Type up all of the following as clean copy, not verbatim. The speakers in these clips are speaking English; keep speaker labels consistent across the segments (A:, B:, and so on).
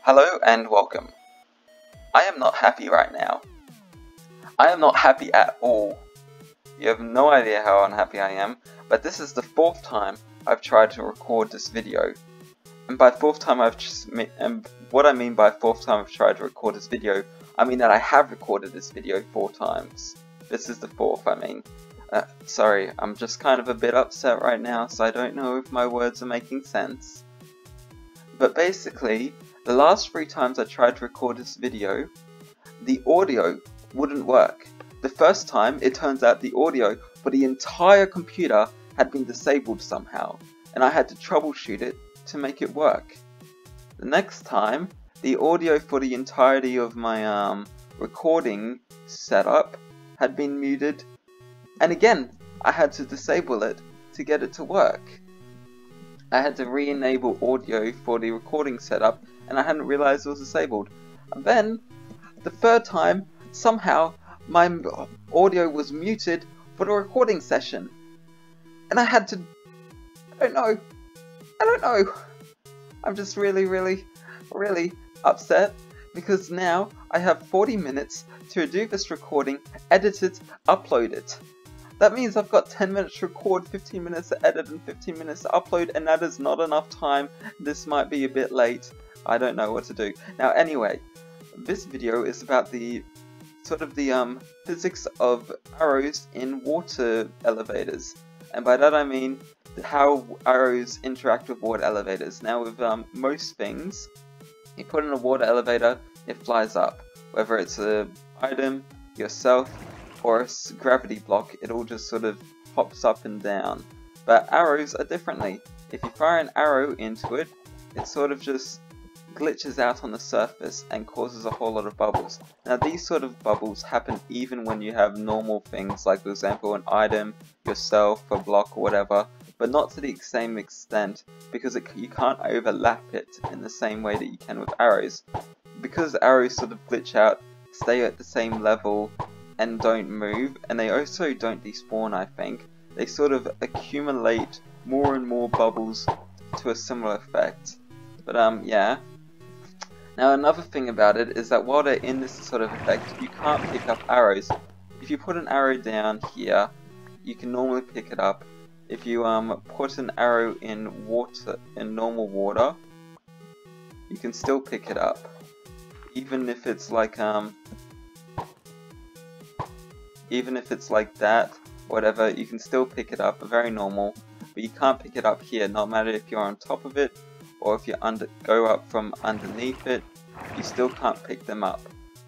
A: Hello and welcome. I am not happy right now. I am not happy at all. You have no idea how unhappy I am, but this is the fourth time I've tried to record this video. And by fourth time what I mean by fourth time I've tried to record this video, I mean that I have recorded this video 4 times. This is the fourth, I mean. Sorry, I'm just kind of a bit upset right now, so I don't know if my words are making sense. But basically, the last 3 times I tried to record this video, the audio wouldn't work. The first time, it turns out the audio for the entire computer had been disabled somehow, and I had to troubleshoot it to make it work. The next time, the audio for the entirety of my recording setup had been muted, and again, I had to disable it to get it to work. I had to re-enable audio for the recording setup, and I hadn't realized it was disabled. And then, the third time, somehow, my audio was muted for the recording session. And I had to... I don't know. I'm just really upset, because now I have 40 minutes to do this recording, edit it, upload it. That means I've got 10 minutes to record, 15 minutes to edit, and 15 minutes to upload, and that is not enough time. This might be a bit late. I don't know what to do. Now anyway, this video is about the physics of arrows in water elevators. And by that I mean how arrows interact with water elevators. Now with most things, you put in a water elevator, it flies up. Whether it's an item, yourself, or a gravity block, it all just sort of hops up and down. But arrows are differently. If you fire an arrow into it, it sort of just glitches out on the surface and causes a whole lot of bubbles. Now these sort of bubbles happen even when you have normal things, like for example an item, yourself, a block or whatever, but not to the same extent, because you can't overlap it in the same way that you can with arrows. Because arrows sort of glitch out, stay at the same level, and don't move, and they also don't despawn, I think. They sort of accumulate more and more bubbles to a similar effect. But yeah. Now another thing about it is that while they're in this sort of effect, you can't pick up arrows. If you put an arrow down here, you can normally pick it up. If you put an arrow in water, in normal water, you can still pick it up. Even if it's like that, whatever, you can still pick it up, very normal, but you can't pick it up here, no matter if you're on top of it, or if you go up from underneath it, you still can't pick them up,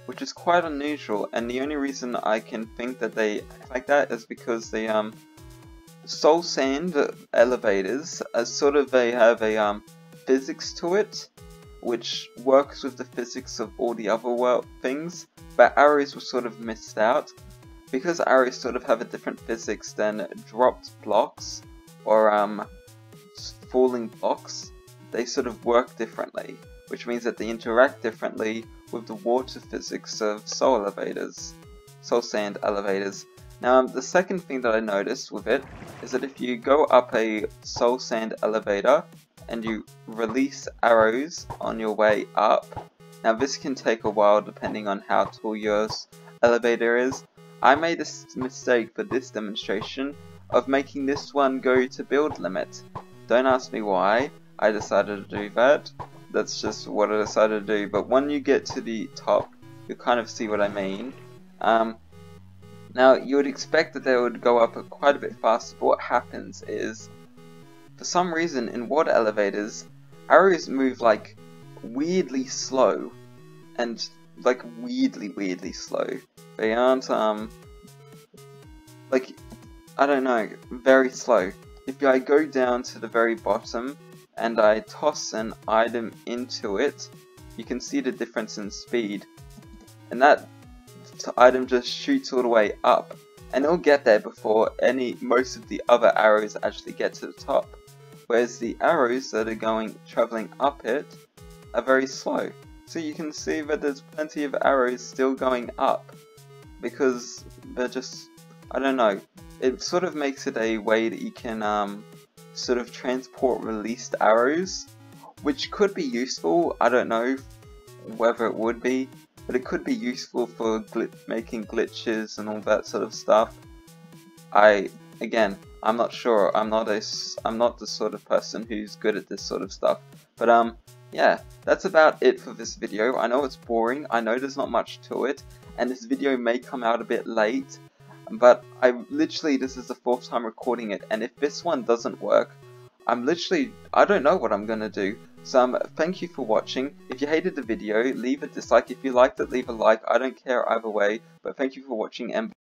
A: which is quite unusual, and the only reason I can think that they act like that is because the soul sand elevators, they have a physics to it, which works with the physics of all the other things, but arrows were sort of missed out. Because arrows sort of have a different physics than dropped blocks or falling blocks, they sort of work differently, which means that they interact differently with the water physics of soul sand elevators. Now the second thing that I noticed with it is that if you go up a soul sand elevator and you release arrows on your way up, now this can take a while depending on how tall your elevator is. I made a mistake for this demonstration of making this one go to build limit. Don't ask me why I decided to do that. That's just what I decided to do. But when you get to the top, you'll kind of see what I mean. Now you would expect that they would go up quite a bit faster, but what happens is, for some reason in water elevators, arrows move like weirdly slow, and like weirdly slow. They aren't I don't know, very slow. If I go down to the very bottom and I toss an item into it, you can see the difference in speed, and that item just shoots all the way up, and it'll get there before most of the other arrows actually get to the top, whereas the arrows that are traveling up it are very slow. So you can see that there's plenty of arrows still going up, because they're just, I don't know, it sort of makes it a way that you can sort of transport released arrows, which could be useful, I don't know, whether it would be, but it could be useful for making glitches and all that sort of stuff. Again, I'm not sure. I'm not the sort of person who's good at this sort of stuff. But yeah, that's about it for this video. I know it's boring. I know there's not much to it, and this video may come out a bit late. But this is the 4th time recording it, and if this one doesn't work, I don't know what I'm gonna do. So thank you for watching. If you hated the video, leave a dislike. If you liked it, leave a like. I don't care either way, but thank you for watching, and